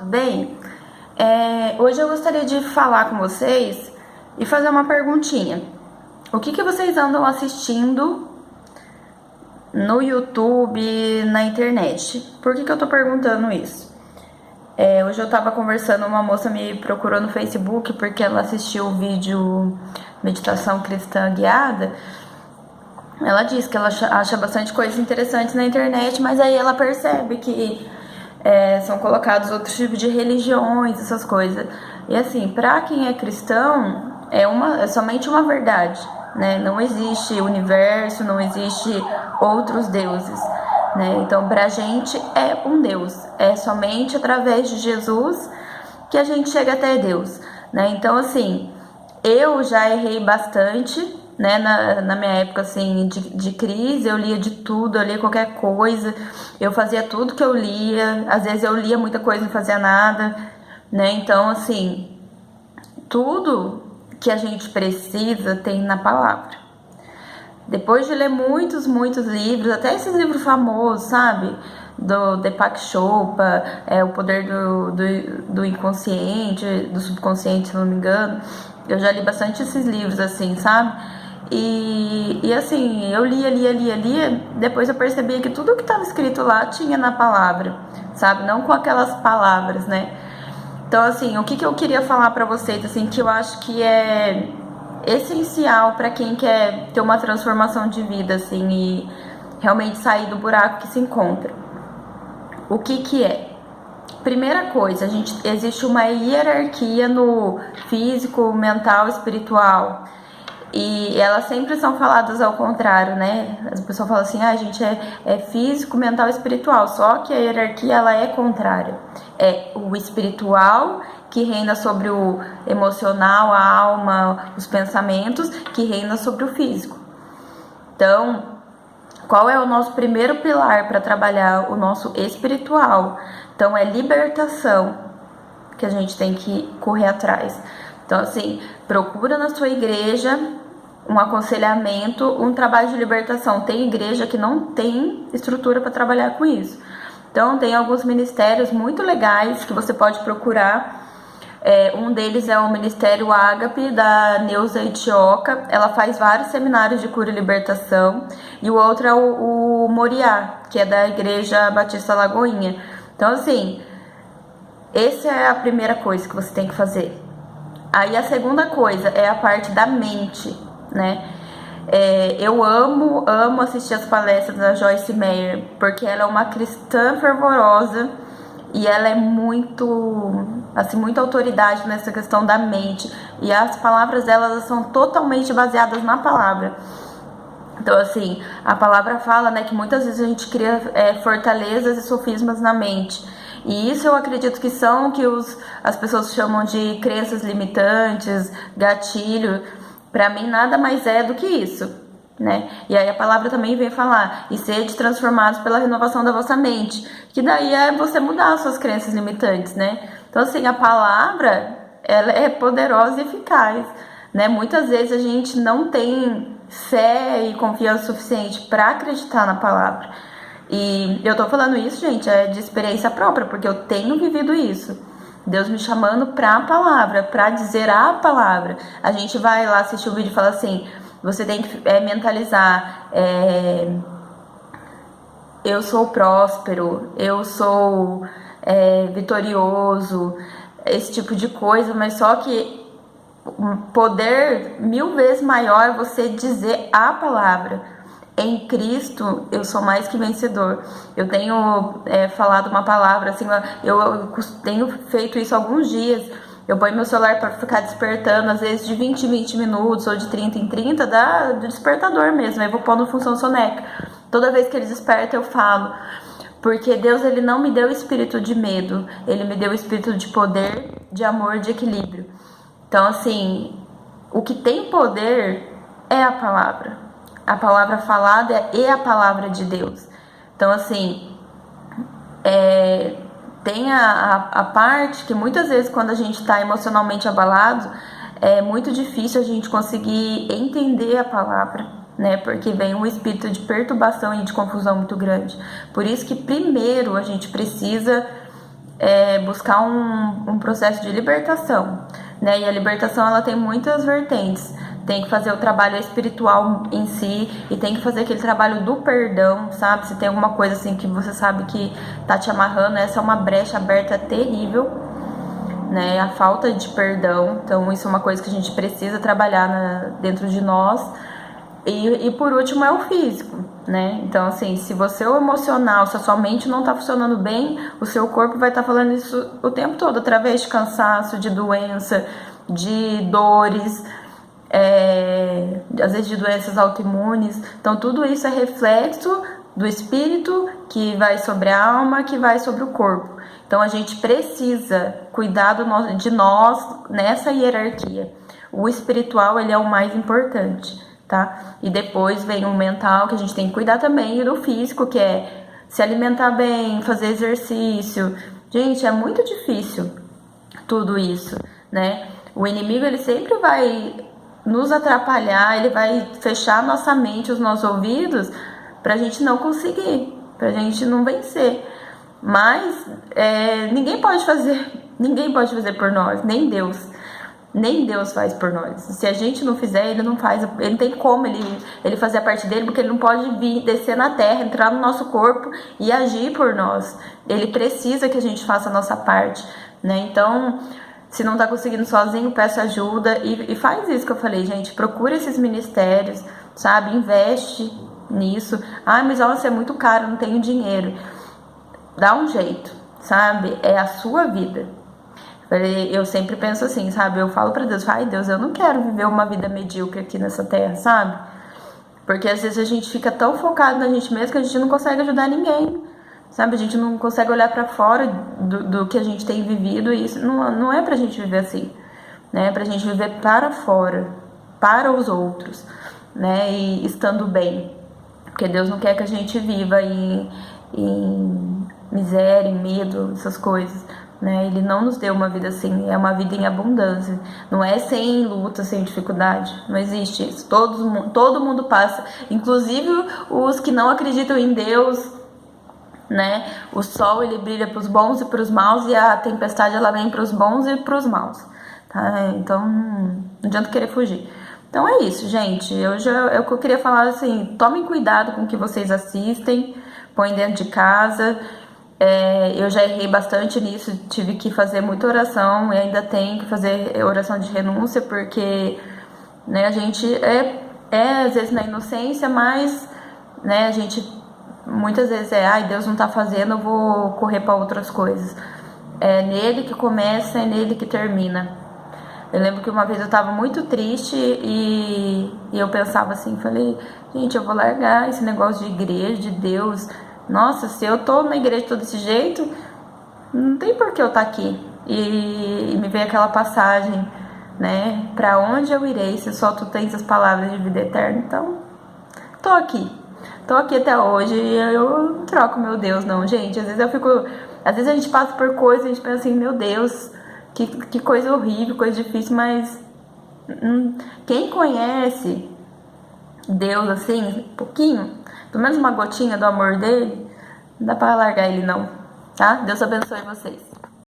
tudo bem? Hoje eu gostaria de falar com vocês e fazer uma perguntinha. O que vocês andam assistindo no YouTube, na internet? Por que eu tô perguntando isso? Hoje eu tava conversando, uma moça me procurou no Facebook porque ela assistiu o vídeo Meditação Cristã Guiada. Ela disse que ela acha bastante coisa interessante na internet, mas aí ela percebe que são colocados outros tipos de religiões, essas coisas. E assim, pra quem é cristão, é somente uma verdade, né? Não existe universo, não existe outros deuses, né? Então, pra gente é um Deus. É somente através de Jesus que a gente chega até Deus, né? Então, assim, eu já errei bastante, né, na minha época assim de crise. Eu lia de tudo, eu lia qualquer coisa, eu fazia tudo que eu lia, às vezes eu lia muita coisa e não fazia nada, né? Então assim, tudo que a gente precisa tem na palavra. Depois de ler muitos livros, até esses livros famosos, sabe? Do Deepak Chopra, O Poder do Inconsciente, do Subconsciente, se não me engano. Eu já li bastante esses livros, assim, sabe? E assim, eu lia, depois eu percebia que tudo que estava escrito lá tinha na palavra, sabe? Não com aquelas palavras, né? Então, assim, o que eu queria falar pra vocês, assim, que eu acho que é essencial pra quem quer ter uma transformação de vida, assim, e realmente sair do buraco que se encontra. O que é? Primeira coisa, existe uma hierarquia no físico, mental, espiritual. E elas sempre são faladas ao contrário, né? As pessoas falam assim, a gente é físico, mental e espiritual. Só que a hierarquia, ela é contrária. É o espiritual que reina sobre o emocional, a alma, os pensamentos, que reina sobre o físico. Então, qual é o nosso primeiro pilar para trabalhar o nosso espiritual? Então, é libertação que a gente tem que correr atrás. Então, assim, procura na sua igreja um aconselhamento, um trabalho de libertação. Tem igreja que não tem estrutura para trabalhar com isso. Então, tem alguns ministérios muito legais que você pode procurar. Um deles é o Ministério Ágape, da Neuza Itioca. Ela faz vários seminários de cura e libertação. E o outro é o Moriá, que é da Igreja Batista Lagoinha. Então, assim, essa é a primeira coisa que você tem que fazer. Aí a segunda coisa é a parte da mente, né? Eu amo assistir as palestras da Joyce Meyer, porque ela é uma cristã fervorosa e ela é muito, assim, muita autoridade nessa questão da mente. E as palavras dela são totalmente baseadas na palavra. Então, assim, a palavra fala, né, que muitas vezes a gente cria fortalezas e sofismas na mente. E isso eu acredito que são que as pessoas chamam de crenças limitantes, gatilho. Pra mim nada mais é do que isso, né? E aí a palavra também vem falar, e sede transformados pela renovação da vossa mente, que daí é você mudar as suas crenças limitantes, né? Então assim, a palavra, ela é poderosa e eficaz, né? Muitas vezes a gente não tem fé e confiança suficiente para acreditar na palavra. E eu tô falando isso, gente, de experiência própria, porque eu tenho vivido isso. Deus me chamando pra palavra, pra dizer a palavra. A gente vai lá assistir o vídeo e fala assim, você tem que mentalizar, eu sou próspero, eu sou vitorioso, esse tipo de coisa, mas só que um poder 1000 vezes maior é você dizer a palavra. Em Cristo eu sou mais que vencedor. Eu tenho falado uma palavra assim, eu tenho feito isso há alguns dias. Eu ponho meu celular para ficar despertando, às vezes de 20 em 20 minutos ou de 30 em 30, do despertador mesmo. Aí eu vou pondo função soneca. Toda vez que ele desperta eu falo, porque Deus, ele não me deu espírito de medo, ele me deu espírito de poder, de amor, de equilíbrio. Então assim, o que tem poder é a palavra falada e a palavra de Deus. Então assim, tem a parte que muitas vezes quando a gente está emocionalmente abalado, é muito difícil a gente conseguir entender a palavra, né? Porque vem um espírito de perturbação e de confusão muito grande. Por isso que primeiro a gente precisa buscar um processo de libertação, né? E a libertação, ela tem muitas vertentes. Tem que fazer o trabalho espiritual em si e tem que fazer aquele trabalho do perdão, sabe? Se tem alguma coisa assim que você sabe que tá te amarrando, essa é uma brecha aberta terrível, né? A falta de perdão. Então isso é uma coisa que a gente precisa trabalhar dentro de nós. E por último é o físico, né? Então assim, se você é o emocional, se a sua mente não tá funcionando bem, o seu corpo vai estar falando isso o tempo todo, através de cansaço, de doença, de dores, às vezes de doenças autoimunes. Então tudo isso é reflexo do espírito que vai sobre a alma, que vai sobre o corpo. Então a gente precisa cuidar de nós nessa hierarquia. O espiritual, ele é o mais importante, tá? E depois vem o mental, que a gente tem que cuidar também, e do físico, que é se alimentar bem, fazer exercício. Gente, é muito difícil tudo isso, né? O inimigo, ele sempre vai nos atrapalhar, ele vai fechar a nossa mente, os nossos ouvidos, pra gente não conseguir, pra gente não vencer. Mas ninguém pode fazer por nós, nem Deus. Nem Deus faz por nós. Se a gente não fizer, ele não faz. Ele não tem como ele fazer a parte dele, porque ele não pode vir, descer na terra, entrar no nosso corpo e agir por nós. Ele precisa que a gente faça a nossa parte, né? Então, se não tá conseguindo sozinho, peça ajuda e faz isso que eu falei, gente. Procura esses ministérios, sabe? Investe nisso. Ah, mas nossa, é muito caro, não tenho dinheiro. Dá um jeito, sabe? É a sua vida. Eu sempre penso assim, sabe? Eu falo pra Deus, ai Deus, eu não quero viver uma vida medíocre aqui nessa terra, sabe? Porque às vezes a gente fica tão focado na gente mesmo que a gente não consegue ajudar ninguém, sabe? A gente não consegue olhar pra fora do que a gente tem vivido e isso não é pra gente viver assim, né? É pra gente viver para fora, para os outros, né? E estando bem. Porque Deus não quer que a gente viva em miséria, em medo, essas coisas, né? Ele não nos deu uma vida assim, é uma vida em abundância. Não é sem luta, sem dificuldade. Não existe isso. Todo mundo passa, inclusive os que não acreditam em Deus, né? O sol, ele brilha para os bons e para os maus, e a tempestade, ela vem para os bons e para os maus, tá? Então não adianta querer fugir. Então é isso, gente. O que eu queria falar assim, tomem cuidado com o que vocês assistem, põem dentro de casa. Eu já errei bastante nisso, tive que fazer muita oração e ainda tenho que fazer oração de renúncia, porque, né, a gente às vezes na inocência, mas, né, a gente muitas vezes ai, Deus não tá fazendo, eu vou correr para outras coisas. É nele que começa, é nele que termina. Eu lembro que uma vez eu tava muito triste e eu pensava assim, falei, gente, eu vou largar esse negócio de igreja, de Deus. Nossa, se eu tô na igreja todo desse jeito, não tem por que eu estar aqui. E me veio aquela passagem, né? Pra onde eu irei se só tu tens as palavras de vida eterna? Então, tô aqui. Tô aqui até hoje e eu não troco meu Deus, não, gente. Às vezes a gente passa por coisas e a gente pensa assim, meu Deus, que coisa horrível, coisa difícil, mas quem conhece Deus assim, um pouquinho, pelo menos uma gotinha do amor dele, não dá pra largar ele não, tá? Deus abençoe vocês.